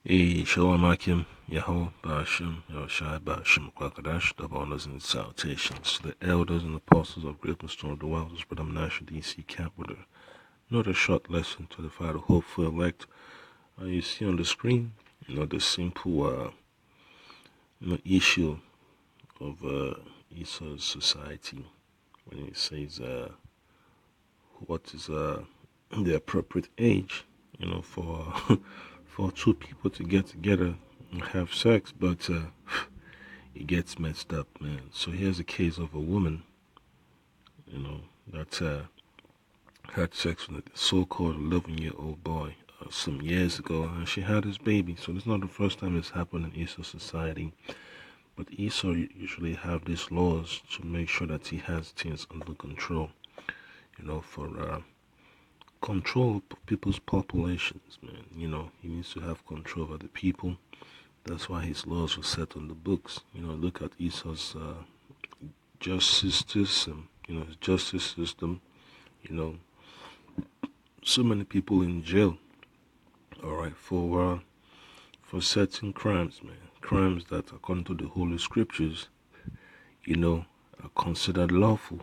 Shalom Akim, Yahweh, Ba'ashim, Yahushai, Ba'ashim, Kwakadash, double honors and salutations to the elders and apostles of Great Stone of the Wells, Brother National DC Camp with another short lesson to the Father, hopeful elect. You see on the screen, the simple issue of Esau's society when he says what is the appropriate age, for for two people to get together and have sex, but it gets messed up, man. So here's a case of a woman, that had sex with a so-called 11-year-old boy some years ago, and she had his baby. So this is not the first time it's happened in Esau society, but Esau usually have these laws to make sure that he has things under control, for control of people's populations, man. He needs to have control over the people. That's why his laws were set on the books. Look at Esau's justice system. His justice system. So many people in jail. All right, for certain crimes, man. Crimes that, according to the Holy Scriptures, are considered lawful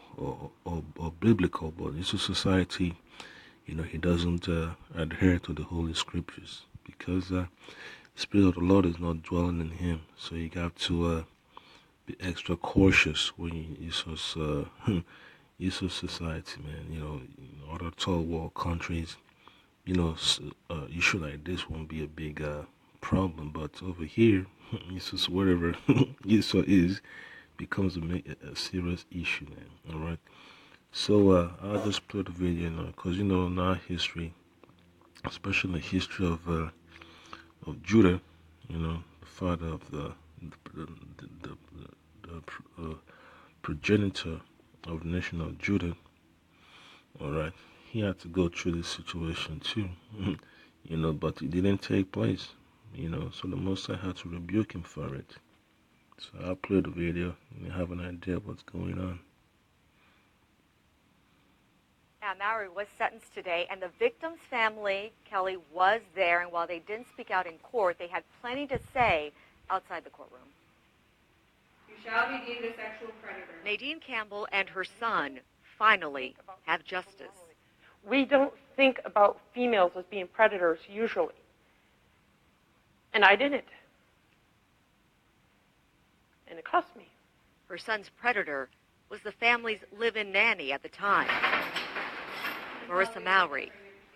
or biblical. But in society, he doesn't adhere to the Holy Scriptures because the Spirit of the Lord is not dwelling in him. So you have to be extra cautious when you use society, man. In other third world countries, issue like this won't be a big problem. But over here, Esau's whatever Esau is becomes a serious issue, man. All right. So I'll just play the video now, because in our history, especially the history of Judah, the father of the progenitor of the nation of Judah. All right, he had to go through this situation too, but it didn't take place, so the Most High had to rebuke him for it. So I'll play the video and you have an idea of what's going on. Yeah, Mowry was sentenced today, and the victim's family, Kelly, was there, and while they didn't speak out in court, they had plenty to say outside the courtroom. You shall be deemed a sexual predator. Nadine Campbell and her son finally have justice. We don't think about females as being predators usually. And I didn't. And it cost me. Her son's predator was the family's live-in nanny at the time, Marissa Mowry.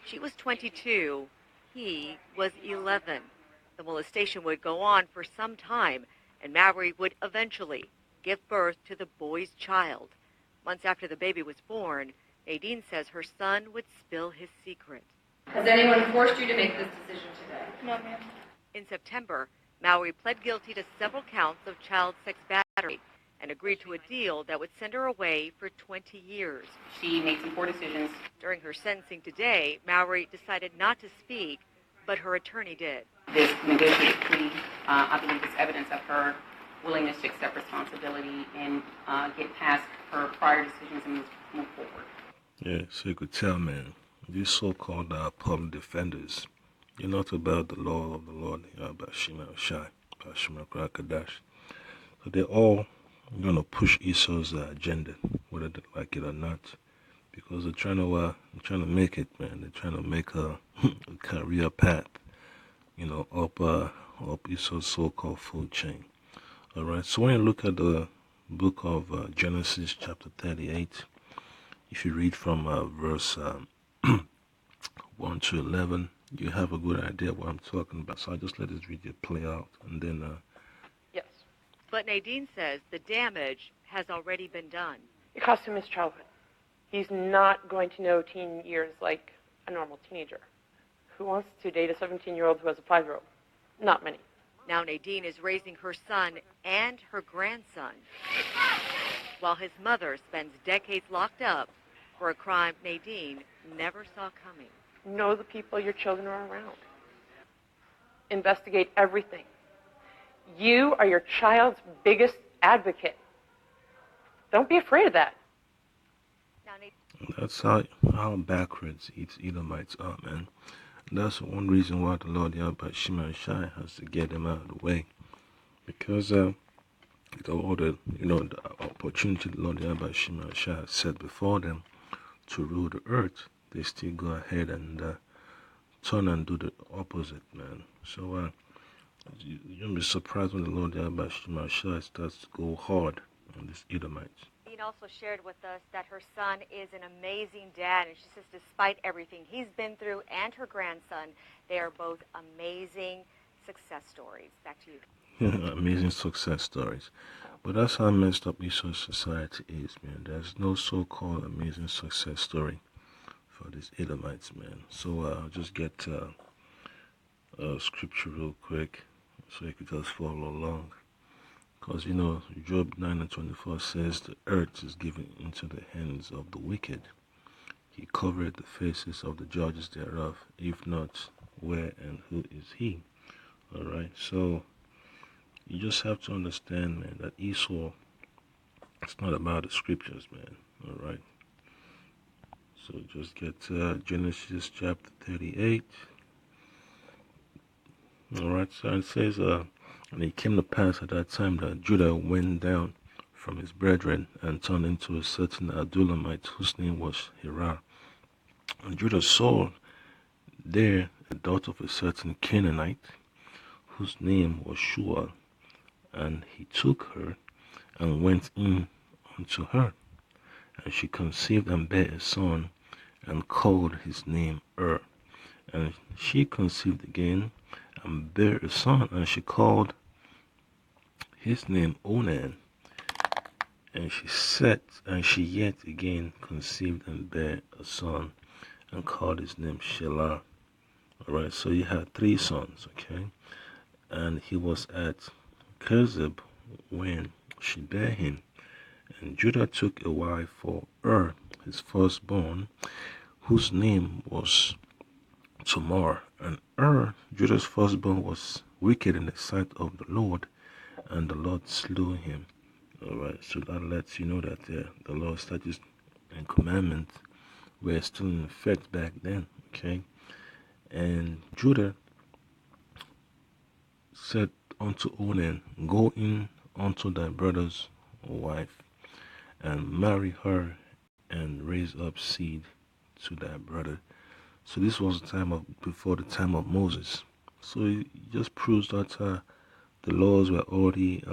She was 22. He was 11. The molestation would go on for some time, and Mowry would eventually give birth to the boy's child. Months after the baby was born, Nadine says her son would spill his secret. Has anyone forced you to make this decision today? No, ma'am. In September, Mowry pled guilty to several counts of child sex battery and agreed to a deal that would send her away for 20 years. She made some poor decisions. During her sentencing today, Mowry decided not to speak, but her attorney did. This negotiated plea, I believe, is evidence of her willingness to accept responsibility and get past her prior decisions and move forward. Yeah, so you could tell, man, these so-called public defenders, they're not about the law of the Lord, Ba'ashim Yahushai, Ba'ashim Kwakadash. So they're all going to push Esau's agenda, whether they like it or not, because they're trying to make it, man. They're trying to make a career path, up Esau's so-called food chain. All right. So when you look at the book of Genesis, chapter 38, if you read from verse 1 to 11, you have a good idea what I'm talking about. So I'll just let this video play out, and then Yes. But Nadine says the damage has already been done. It cost him his childhood. He's not going to know teen years like a normal teenager. Who wants to date a 17-year-old who has a 5-year-old? Not many. Now Nadine is raising her son and her grandson, while his mother spends decades locked up for a crime Nadine never saw coming. Know the people your children are around. Investigate everything. You are your child's biggest advocate. Don't be afraid of that. Now, that's how backwards Edomites are, man. That's one reason why the Lord Yahweh Shema Shai has to get them out of the way. Because all the the opportunity the Lord Yahweh Shema Shai has set before them to rule the earth, they still go ahead and turn and do the opposite, man. So you'll be surprised when the Lord Yahweh Shema Shai starts to go hard on these Edomites. Dean also shared with us that her son is an amazing dad, and she says despite everything he's been through and her grandson, they are both amazing success stories. Back to you. Amazing success stories. But that's how messed up Esau society is, man. There's no so-called amazing success story for these Edomites, man. So I'll just get scripture real quick so you could just follow along. Because, Job 9:24 says, the earth is given into the hands of the wicked. He covered the faces of the judges thereof. If not, where and who is he? All right, so you just have to understand, man, that Esau, it's not about the scriptures, man. All right. So just get Genesis chapter 38. All right. So it says, and it came to pass at that time that Judah went down from his brethren and turned into a certain Adullamite whose name was Hirah. And Judah saw there a daughter of a certain Canaanite whose name was Shua, and he took her and went in unto her. And she conceived and bare a son, and called his name And she conceived again, and bare a son, and she called his name Onan. And she yet again conceived and bare a son, and called his name Shelah. Alright, so you had 3 sons, okay? And he was at Kezib when she bare him. And Judah took a wife for his firstborn, whose name was Tamar. And Judah's firstborn, was wicked in the sight of the Lord, and the Lord slew him. Alright, so that lets you know that the Lord's statutes and commandments were still in effect back then, okay? And Judah said unto Onan, go in unto thy brother's wife, and marry her, and raise up seed to thy brother. So this was before the time of Moses. So it just proves that the laws were already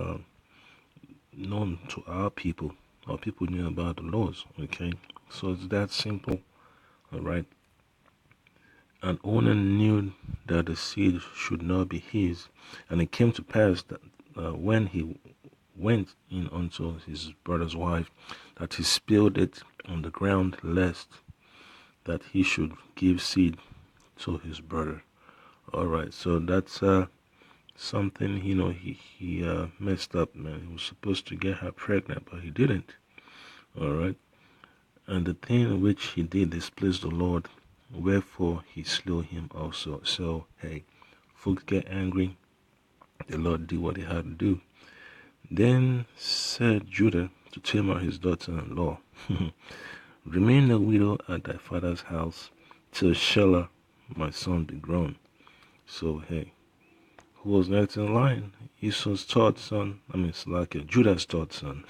known to our people. Our people knew about the laws, okay? So it's that simple, all right? And Onan knew that the seed should not be his. And it came to pass that when he went in unto his brother's wife, that he spilled it on the ground, lest that he should give seed to his brother. All right, so that's something, he messed up, man. He was supposed to get her pregnant, but he didn't. All right, and the thing which he did displeased the Lord, wherefore he slew him also. So, hey, folks get angry. The Lord did what he had to do. Then said Judah to Tamar his daughter-in-law, remain a widow at thy father's house till Shelah my son be grown. So, hey, who was next in line? Esau's third son, it's like Judah's third son,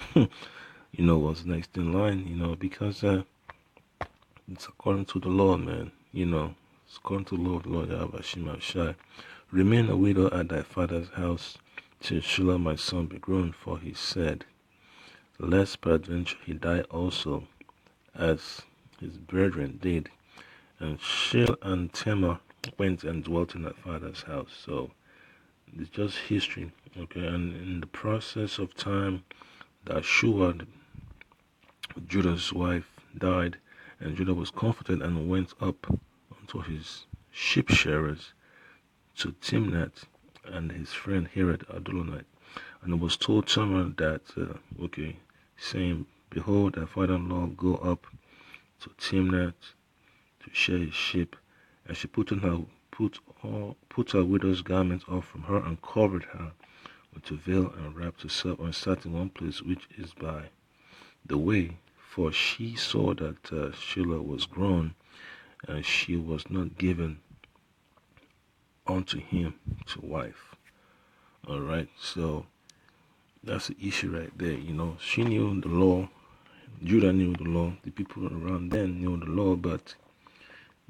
was next in line, because it's according to the law, man, it's according to the law of the Lord Yahweh Shema Shai. Remain a widow at thy father's house till Shelah my son be grown, for he said, lest peradventure he die also, as his brethren did. And Shelah and Tamar went and dwelt in her father's house. So it's just history, okay? And in the process of time, that Shua, Judah's wife, died, and Judah was comforted and went up unto his sheep shearers to Timnath and his friend Herod Adullamite. And it was told Tamar that, saying, behold, thy father-in-law go up to Timnath to shear his sheep. And she put her widow's garment off from her, and covered her with a veil, and wrapped herself, and sat in one place which is by the way, for she saw that Shelah was grown, and she was not given unto him to wife. All right, so that's the issue right there. She knew the law. Judah knew the law. The people around then knew the law, but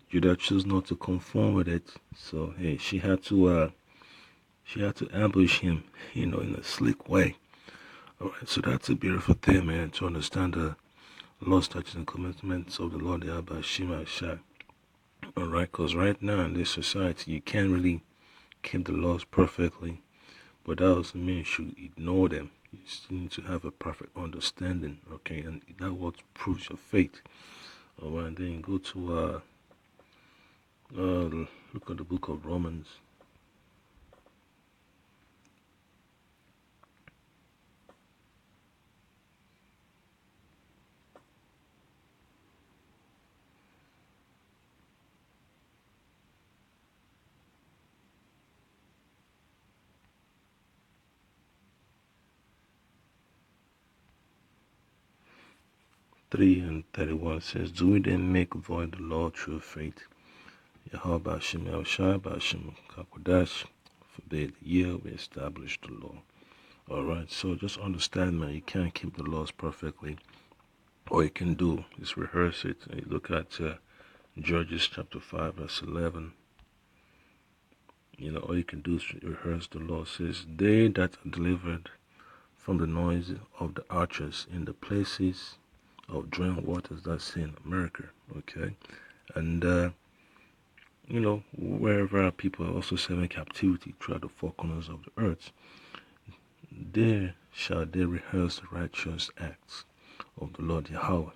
Judah chose not to conform with it. So hey, she had to ambush him, in a slick way. All right, so that's a beautiful thing, man, to understand the law, statutes, and commandments of the Lord Yahweh Shema Shai. All right, because right now in this society, you can't really keep the laws perfectly, but that doesn't mean you should ignore them. You still need to have a perfect understanding, okay? And that's what proves your faith. All right, and then you go to look at the book of Romans. Three and 31 says, do we then make void the law through faith? Yahweh Ba'ashem Yahushua Ba'ashem Kakodash forbid, yeah, we established the law. Alright, so just understand, man, you can't keep the laws perfectly. All you can do is rehearse it. And you look at Judges chapter 5 verse 11. All you can do is rehearse the law. It says, they that are delivered from the noise of the archers in the places of drawing waters, that's in America, okay? And wherever our people are also serving captivity throughout the four corners of the earth, there shall they rehearse the righteous acts of the Lord Yahweh,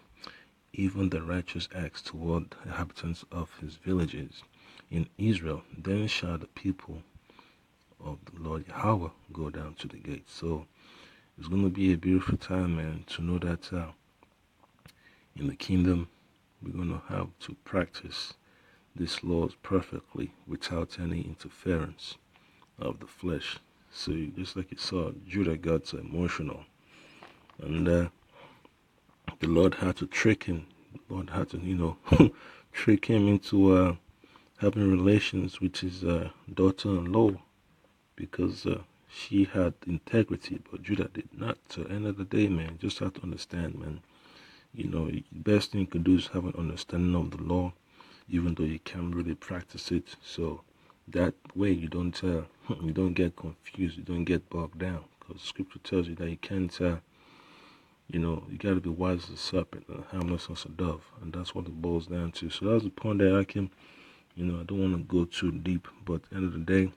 even the righteous acts toward the inhabitants of his villages in Israel. Then shall the people of the Lord Yahweh go down to the gate. So it's going to be a beautiful time, man, to know that in the kingdom, we're going to have to practice these laws perfectly without any interference of the flesh. So just like you saw, Judah got so emotional, and the Lord had to trick him. The Lord had to, trick him into having relations with his daughter-in-law, because she had integrity, but Judah did not. So end of the day, man, you just have to understand, man. The best thing you can do is have an understanding of the law, even though you can't really practice it. So that way you don't get confused, you don't get bogged down, because Scripture tells you that you can't you got to be wise as a serpent and harmless as a dove, and that's what it boils down to. So that's the point that I can, I don't want to go too deep, but at the end of the day,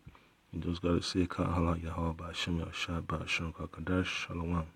you just got to say Kahala Yahweh Ba'ashem Yahushua Ba'ashem Kakadash Shalom.